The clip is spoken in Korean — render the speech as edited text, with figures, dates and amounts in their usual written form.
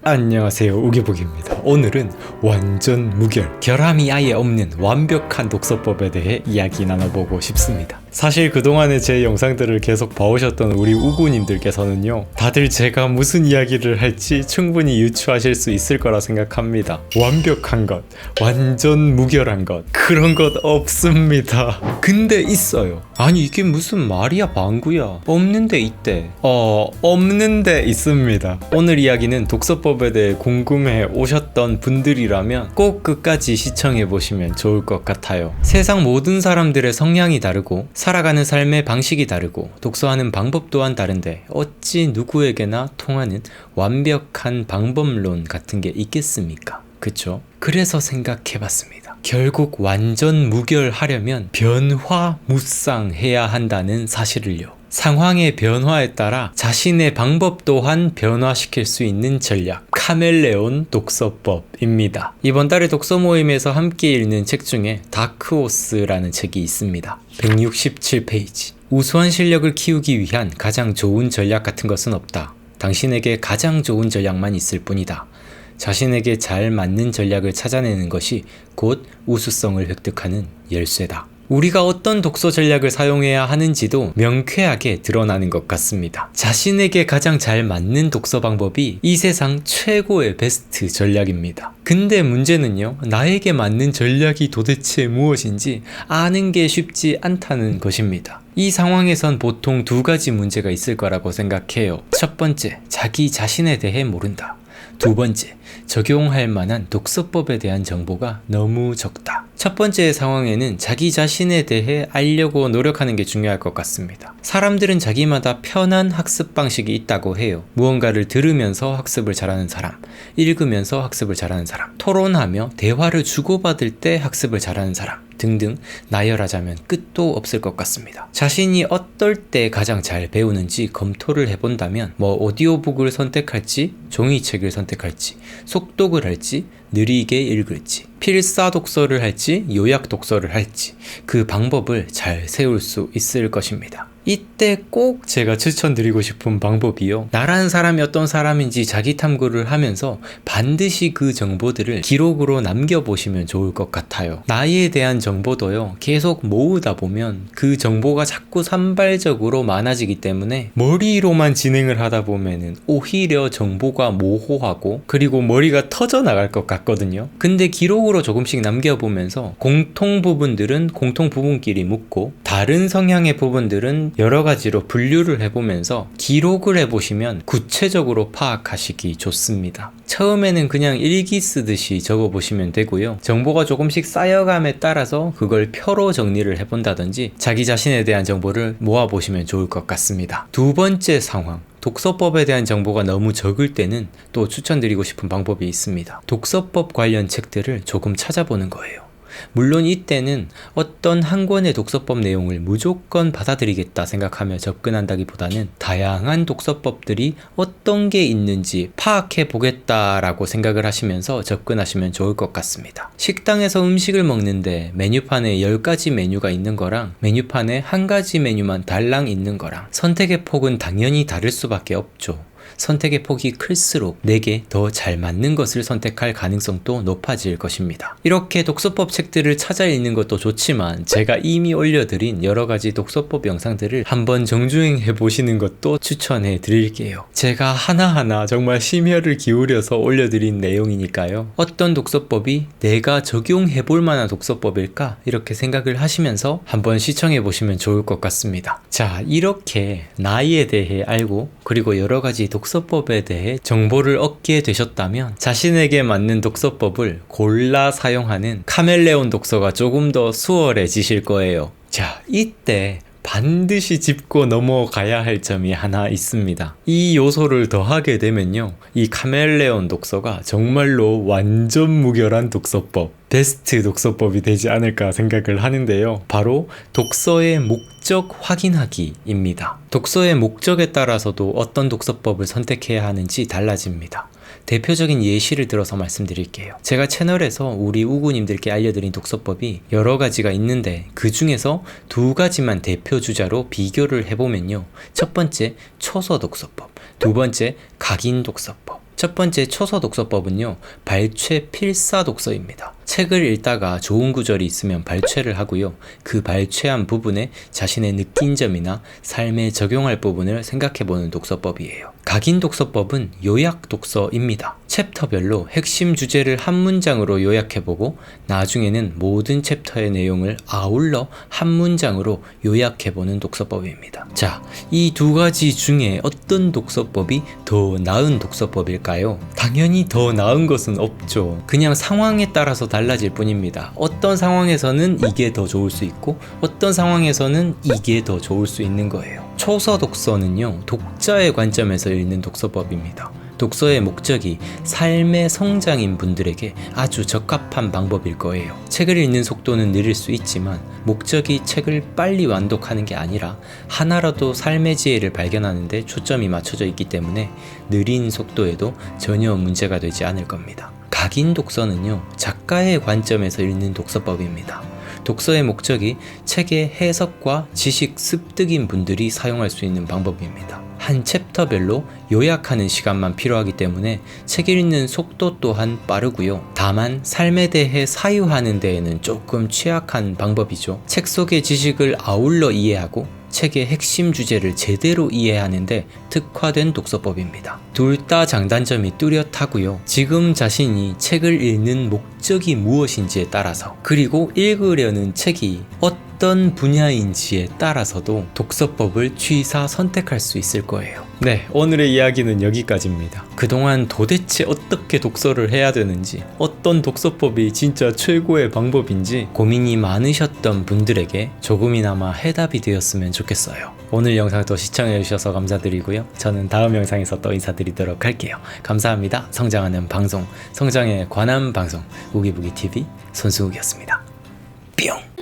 안녕하세요, 우기복입니다. 오늘은 완전 무결, 결함이 아예 없는 완벽한 독서법에 대해 이야기 나눠보고 싶습니다. 사실 그동안에 제 영상들을 계속 봐오셨던 우리 우구님들께서는요, 다들 제가 무슨 이야기를 할지 충분히 유추하실 수 있을 거라 생각합니다. 완벽한 것, 완전 무결한 것, 그런 것 없습니다. 근데 있어요. 아니 이게 무슨 말이야 방구야. 없는데 있대. 없는데 있습니다. 오늘 이야기는 독서법에 대해 궁금해 오셨던 분들이라면 꼭 끝까지 시청해 보시면 좋을 것 같아요. 세상 모든 사람들의 성향이 다르고 살아가는 삶의 방식이 다르고 독서하는 방법 또한 다른데 어찌 누구에게나 통하는 완벽한 방법론 같은 게 있겠습니까? 그쵸? 그래서 생각해봤습니다. 결국 완전 무결하려면 변화무쌍해야 한다는 사실을요. 상황의 변화에 따라 자신의 방법 또한 변화시킬 수 있는 전략, 카멜레온 독서법입니다. 이번 달에 독서 모임에서 함께 읽는 책 중에 다크호스라는 책이 있습니다. 167페이지. 우수한 실력을 키우기 위한 가장 좋은 전략 같은 것은 없다. 당신에게 가장 좋은 전략만 있을 뿐이다. 자신에게 잘 맞는 전략을 찾아내는 것이 곧 우수성을 획득하는 열쇠다. 우리가 어떤 독서 전략을 사용해야 하는지도 명쾌하게 드러나는 것 같습니다. 자신에게 가장 잘 맞는 독서 방법이 이 세상 최고의 베스트 전략입니다. 근데 문제는요, 나에게 맞는 전략이 도대체 무엇인지 아는 게 쉽지 않다는 것입니다. 이 상황에선 보통 두 가지 문제가 있을 거라고 생각해요. 첫 번째, 자기 자신에 대해 모른다. 두 번째, 적용할 만한 독서법에 대한 정보가 너무 적다. 첫 번째 상황에는 자기 자신에 대해 알려고 노력하는 게 중요할 것 같습니다. 사람들은 자기마다 편한 학습 방식이 있다고 해요. 무언가를 들으면서 학습을 잘하는 사람, 읽으면서 학습을 잘하는 사람, 토론하며 대화를 주고받을 때 학습을 잘하는 사람 등등 나열하자면 끝도 없을 것 같습니다. 자신이 어떨 때 가장 잘 배우는지 검토를 해본다면 오디오북을 선택할지, 종이책을 선택할지, 속독을 할지, 느리게 읽을지, 필사 독서를 할지, 요약 독서를 할지 그 방법을 잘 세울 수 있을 것입니다. 이때 꼭 제가 추천드리고 싶은 방법이요, 나라는 사람이 어떤 사람인지 자기 탐구를 하면서 반드시 그 정보들을 기록으로 남겨보시면 좋을 것 같아요. 나에 대한 정보도요, 계속 모으다 보면 그 정보가 자꾸 산발적으로 많아지기 때문에 머리로만 진행을 하다 보면은 오히려 정보가 모호하고 그리고 머리가 터져 나갈 것 같거든요. 근데 기록으로 조금씩 남겨보면서 공통 부분들은 공통 부분끼리 묶고 다른 성향의 부분들은 여러 가지로 분류를 해보면서 기록을 해보시면 구체적으로 파악하시기 좋습니다. 처음에는 그냥 일기 쓰듯이 적어보시면 되고요. 정보가 조금씩 쌓여감에 따라서 그걸 표로 정리를 해본다든지 자기 자신에 대한 정보를 모아보시면 좋을 것 같습니다. 두 번째 상황. 독서법에 대한 정보가 너무 적을 때는 또 추천드리고 싶은 방법이 있습니다. 독서법 관련 책들을 조금 찾아보는 거예요. 물론 이때는 어떤 한 권의 독서법 내용을 무조건 받아들이겠다 생각하며 접근한다기보다는 다양한 독서법들이 어떤 게 있는지 파악해 보겠다라고 생각을 하시면서 접근하시면 좋을 것 같습니다. 식당에서 음식을 먹는데 메뉴판에 10가지 메뉴가 있는 거랑 메뉴판에 한 가지 메뉴만 달랑 있는 거랑 선택의 폭은 당연히 다를 수밖에 없죠. 선택의 폭이 클수록 내게 더 잘 맞는 것을 선택할 가능성도 높아질 것입니다. 이렇게 독서법 책들을 찾아 읽는 것도 좋지만 제가 이미 올려드린 여러가지 독서법 영상들을 한번 정주행해 보시는 것도 추천해 드릴게요. 제가 하나하나 정말 심혈을 기울여서 올려드린 내용이니까요. 어떤 독서법이 내가 적용해 볼 만한 독서법일까? 이렇게 생각을 하시면서 한번 시청해 보시면 좋을 것 같습니다. 자, 이렇게 나에 대해 알고 그리고 여러가지 독서법에 대해 정보를 얻게 되셨다면 자신에게 맞는 독서법을 골라 사용하는 카멜레온 독서가 조금 더 수월해지실 거예요. 자, 이때 반드시 짚고 넘어가야 할 점이 하나 있습니다. 이 요소를 더하게 되면요, 이 카멜레온 독서가 정말로 완전 무결한 독서법, 베스트 독서법이 되지 않을까 생각을 하는데요. 바로 독서의 목적 확인하기입니다. 독서의 목적에 따라서도 어떤 독서법을 선택해야 하는지 달라집니다. 대표적인 예시를 들어서 말씀드릴게요. 제가 채널에서 우리 우구님들께 알려드린 독서법이 여러 가지가 있는데 그 중에서 두 가지만 대표 주자로 비교를 해보면요. 첫 번째 초서 독서법, 두 번째 각인 독서법. 첫 번째 초서 독서법은요, 발췌 필사 독서입니다. 책을 읽다가 좋은 구절이 있으면 발췌를 하고요. 그 발췌한 부분에 자신의 느낀 점이나 삶에 적용할 부분을 생각해보는 독서법이에요. 각인 독서법은 요약 독서입니다. 챕터별로 핵심 주제를 한 문장으로 요약해보고 나중에는 모든 챕터의 내용을 아울러 한 문장으로 요약해보는 독서법입니다. 자, 이 두 가지 중에 어떤 독서법이 더 나은 독서법일까요? 당연히 더 나은 것은 없죠. 그냥 상황에 따라서 달라질 뿐입니다. 어떤 상황에서는 이게 더 좋을 수 있고 어떤 상황에서는 이게 더 좋을 수 있는 거예요. 초서 독서는요, 독자의 관점에서 읽는 독서법입니다. 독서의 목적이 삶의 성장인 분들에게 아주 적합한 방법일 거예요. 책을 읽는 속도는 느릴 수 있지만 목적이 책을 빨리 완독하는 게 아니라 하나라도 삶의 지혜를 발견하는 데 초점이 맞춰져 있기 때문에 느린 속도에도 전혀 문제가 되지 않을 겁니다. 각인 독서는요, 작가의 관점에서 읽는 독서법입니다. 독서의 목적이 책의 해석과 지식 습득인 분들이 사용할 수 있는 방법입니다. 한 챕터별로 요약하는 시간만 필요하기 때문에 책 읽는 속도 또한 빠르고요. 다만 삶에 대해 사유하는 데에는 조금 취약한 방법이죠. 책 속의 지식을 아울러 이해하고 책의 핵심 주제를 제대로 이해하는데 특화된 독서법입니다. 둘 다 장단점이 뚜렷하고요. 지금 자신이 책을 읽는 목적이 무엇인지에 따라서, 그리고 읽으려는 책이 어떤 분야인지에 따라서도 독서법을 취사 선택할 수 있을 거예요. 네, 오늘의 이야기는 여기까지입니다. 그동안 도대체 어떻게 독서를 해야 되는지, 어떤 독서법이 진짜 최고의 방법인지 고민이 많으셨던 분들에게 조금이나마 해답이 되었으면 좋겠어요. 오늘 영상도 시청해주셔서 감사드리고요. 저는 다음 영상에서 또 인사드리도록 할게요. 감사합니다. 성장하는 방송, 성장에 관한 방송, 우기부기TV 손수욱이었습니다. 뿅!